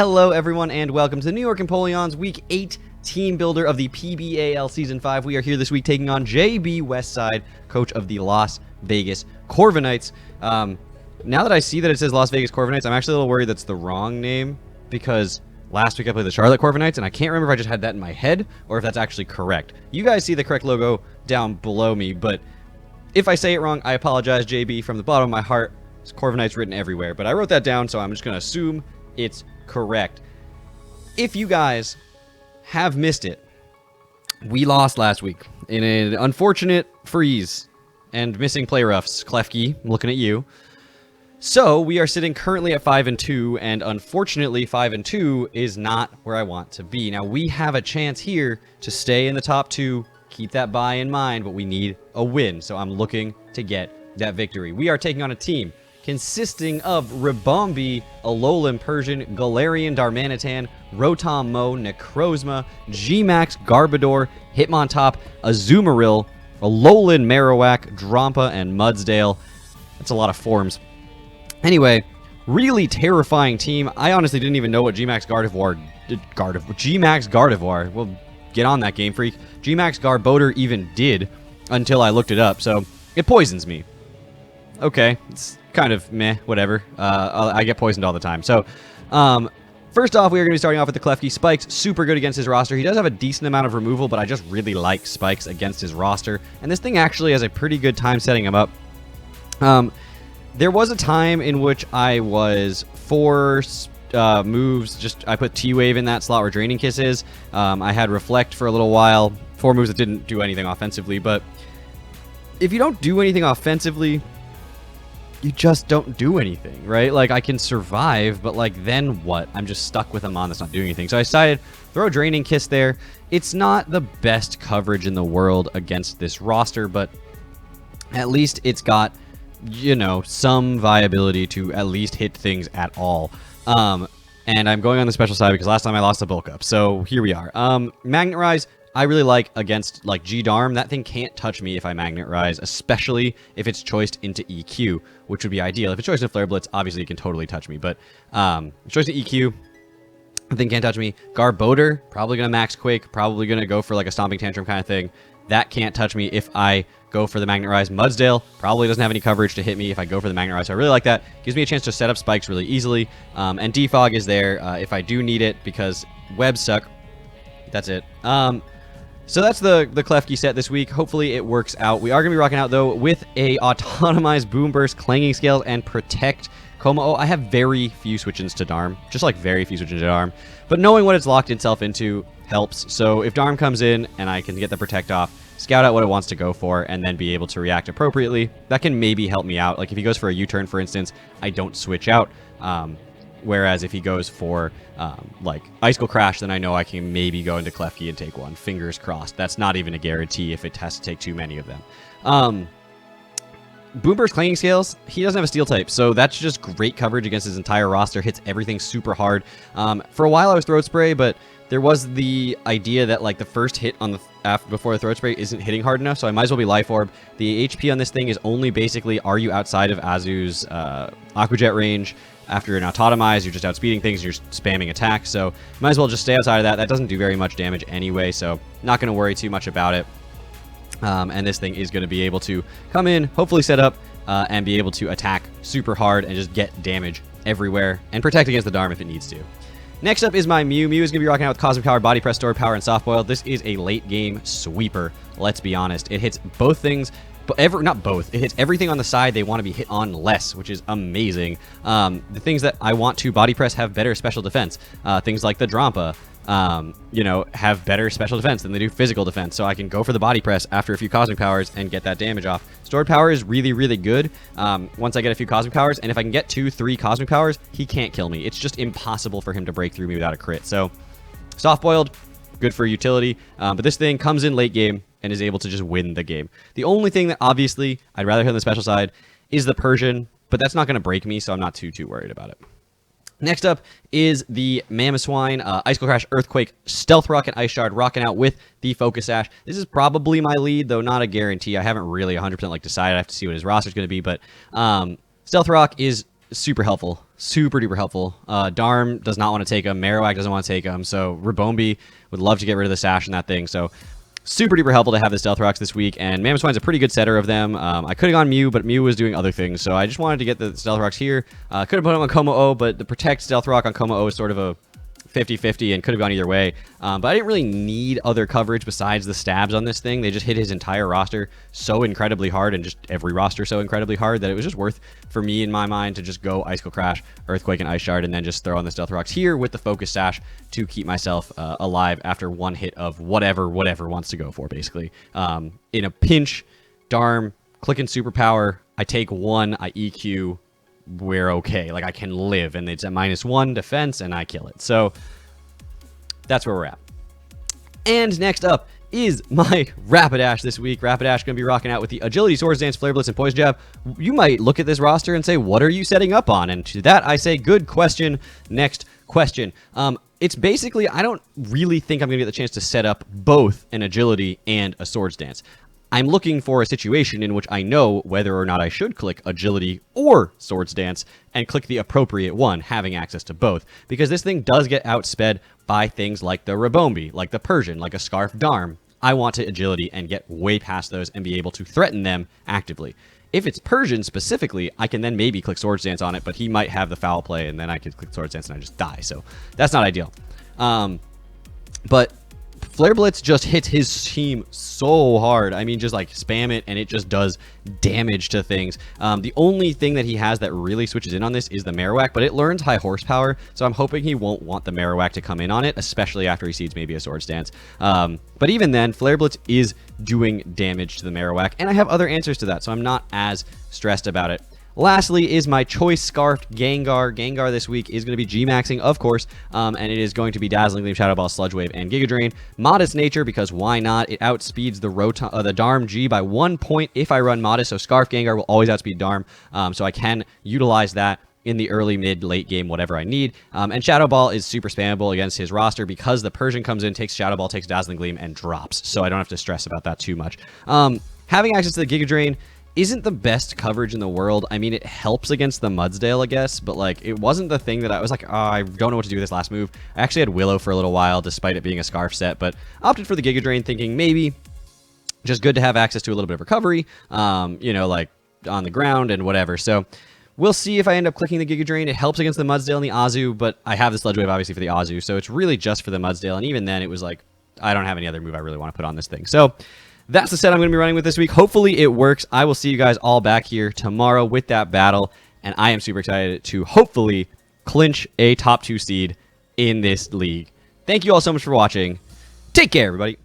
Hello everyone and welcome to the New York Empoleon's Week 8 Team Builder of the PBAL Season 5. We are here this week taking on JB Westside, coach of the Las Vegas Corviknights. Now that I see that it says Las Vegas Corviknights, I'm actually a little worried that's the wrong name because last week I played the Charlotte Corviknights and I can't remember if I just had that in my head or if that's actually correct. You guys see the correct logo down below me, but if I say it wrong, I apologize, JB, from the bottom of my heart. It's Corviknights written everywhere, but I wrote that down, so I'm just going to assume it's correct. If you guys have missed it, we lost last week in an unfortunate freeze and missing play roughs. Klefki, I'm looking at you. So we are sitting currently at 5-2, and unfortunately 5-2 is not where I want to be. Now we have a chance here to stay in the top 2, keep that bye in mind, but we need a win. So I'm looking to get that victory. We are taking on a team consisting of Ribombi, Alolan Persian, Galarian Darmanitan, Rotom Mo, Necrozma, Gmax, Garbodor, Hitmontop, Azumarill, Alolan Marowak, Drampa, and Mudsdale. That's a lot of forms. Anyway, really terrifying team. I honestly didn't even know what Gmax Gardevoir, well, get on that, Game Freak. Gmax Garbodor even did until I looked it up, so it poisons me. Okay, it's kind of meh, whatever. I get poisoned all the time. So, first off, we are going to be starting off with the Klefki. Spike's super good against his roster. He does have a decent amount of removal, but I just really like Spikes against his roster. And this thing actually has a pretty good time setting him up. There was a time in which I was 4 moves, I put T-Wave in that slot where Draining Kiss is. I had Reflect for a little while. 4 moves that didn't do anything offensively, but if you don't do anything offensively, you just don't do anything, right? Like, I can survive, but, like, then what? I'm just stuck with a mon that's not doing anything. So I decided, throw Draining Kiss there. It's not the best coverage in the world against this roster, but at least it's got, you know, some viability to at least hit things at all. And I'm going on the special side because last time I lost a bulk up. So here we are. Magnet Rise, I really like against, like, G-Darm. That thing can't touch me if I Magnet Rise, especially if it's choiced into EQ, which would be ideal. If it's choiced into Flare Blitz, obviously it can totally touch me, but choiced to EQ, the thing can't touch me. Garbodor, probably going to Max Quake, probably going to go for, like, a Stomping Tantrum kind of thing. That can't touch me if I go for the Magnet Rise. Mudsdale probably doesn't have any coverage to hit me if I go for the Magnet Rise. So I really like that. Gives me a chance to set up spikes really easily. And Defog is there if I do need it because webs suck. That's it. So that's the Klefki set this week. Hopefully it works out. We are going to be rocking out, though, with a Autonomized Boom Burst, Clanging Scales, and Protect Como. I have very few switch-ins to Darm. Just, like, very few switch-ins to Darm. But knowing what it's locked itself into helps. So if Darm comes in and I can get the Protect off, scout out what it wants to go for, and then be able to react appropriately, that can maybe help me out. Like, if he goes for a U-turn, for instance, I don't switch out. Whereas if he goes for, like, Icicle Crash, then I know I can maybe go into Klefki and take one. Fingers crossed. That's not even a guarantee if it has to take too many of them. Boomburst Clanging Scales, he doesn't have a Steel type, so that's just great coverage against his entire roster. Hits everything super hard. For a while I was Throat Spray, but there was the idea that, like, the first hit on the before the Throat Spray isn't hitting hard enough, so I might as well be Life Orb. The HP on this thing is only basically, are you outside of Azu's Aqua Jet range? After an Autotomize, you're just outspeeding things, you're spamming attack, so might as well just stay outside of that. That doesn't do very much damage anyway, so not going to worry too much about it. And this thing is going to be able to come in, hopefully set up, and be able to attack super hard and just get damage everywhere, and protect against the Darm if it needs to. Next up is my Mew. Mew is going to be rocking out with Cosmic Power, Body Press, Stored Power, and Soft Boil. This is a late game sweeper, let's be honest. It hits both things, but not both. It hits everything on the side they want to be hit on less, which is amazing. The things that I want to Body Press have better special defense. Things like the Drampa, you know, have better special defense than they do physical defense. So I can go for the Body Press after a few Cosmic Powers and get that damage off. Stored Power is really, really good once I get a few Cosmic Powers. And if I can get 2-3 Cosmic Powers, he can't kill me. It's just impossible for him to break through me without a crit. So Soft Boiled, good for utility. But this thing comes in late game and is able to just win the game. The only thing that obviously I'd rather hit on the special side is the Persian, but that's not going to break me, so I'm not too worried about it. Next up is the Mamoswine, Icicle Crash, Earthquake, Stealth Rock, and Ice Shard rocking out with the Focus Sash. This is probably my lead, though not a guarantee. I haven't really 100% like decided. I have to see what his roster is going to be, but Stealth Rock is super helpful. Super duper helpful. Darm does not want to take him. Marowak doesn't want to take him. So Rabombi would love to get rid of the sash in that thing. So super duper helpful to have the Stealth Rocks this week. And Mamoswine's a pretty good setter of them. I could have gone Mew, but Mew was doing other things. So I just wanted to get the Stealth Rocks here. Could have put him on Como-O, but the Protect Stealth Rock on Como-O is sort of a 50-50 and could have gone either way. But I didn't really need other coverage besides the stabs on this thing. They just hit his entire roster so incredibly hard, and just every roster so incredibly hard, that it was just worth for me in my mind to just go Icicle Crash, Earthquake, and Ice Shard, and then just throw on the Stealth Rocks here with the Focus Sash to keep myself alive after one hit of whatever wants to go for, basically. In a pinch, Darm, clicking Superpower, I take one, I EQ, we're okay. Like, I can live, and it's at -1 defense, and I kill it. So that's where we're at. And next up is my Rapidash this week. Rapidash going to be rocking out with the Agility, Swords Dance, Flare Blitz, and Poison Jab. You might look at this roster and say, what are you setting up on? And to that, I say, good question. Next question. It's basically, I don't really think I'm going to get the chance to set up both an Agility and a Swords Dance. I'm looking for a situation in which I know whether or not I should click Agility or Swords Dance and click the appropriate one, having access to both. Because this thing does get outsped by things like the Rabombi, like the Persian, like a Scarf Darm. I want to Agility and get way past those and be able to threaten them actively. If it's Persian specifically, I can then maybe click Swords Dance on it, but he might have the foul play, and then I could click Swords Dance and I just die. So that's not ideal. But Flare Blitz just hits his team so hard. I mean, just like spam it and it just does damage to things. The only thing that he has that really switches in on this is the Marowak, but it learns high horsepower, so I'm hoping he won't want the Marowak to come in on it, especially after he seeds maybe a Swords Dance. But even then, Flare Blitz is doing damage to the Marowak, and I have other answers to that, so I'm not as stressed about it. Lastly is my choice Scarfed Gengar. Gengar this week is going to be G-Maxing, of course, and it is going to be Dazzling Gleam, Shadow Ball, Sludge Wave, and Giga Drain. Modest Nature, because why not? It outspeeds the Darm G by 1 point if I run Modest, so Scarf Gengar will always outspeed Darm, so I can utilize that in the early, mid, late game, whatever I need. And Shadow Ball is super spammable against his roster because the Persian comes in, takes Shadow Ball, takes Dazzling Gleam, and drops, so I don't have to stress about that too much. Having access to the Giga Drain isn't the best coverage in the world. I mean, it helps against the Mudsdale, I guess, but like, it wasn't the thing that I was like, oh, I don't know what to do with this last move. I actually had Willow for a little while, despite it being a Scarf set, but opted for the Giga Drain, thinking maybe just good to have access to a little bit of recovery, you know, like on the ground and whatever. So we'll see if I end up clicking the Giga Drain. It helps against the Mudsdale and the Azu, but I have the Sludge Wave obviously for the Azu, so it's really just for the Mudsdale, and even then it was like, I don't have any other move I really want to put on this thing. So that's the set I'm going to be running with this week. Hopefully it works. I will see you guys all back here tomorrow with that battle, and I am super excited to hopefully clinch a top 2 seed in this league. Thank you all so much for watching. Take care, everybody.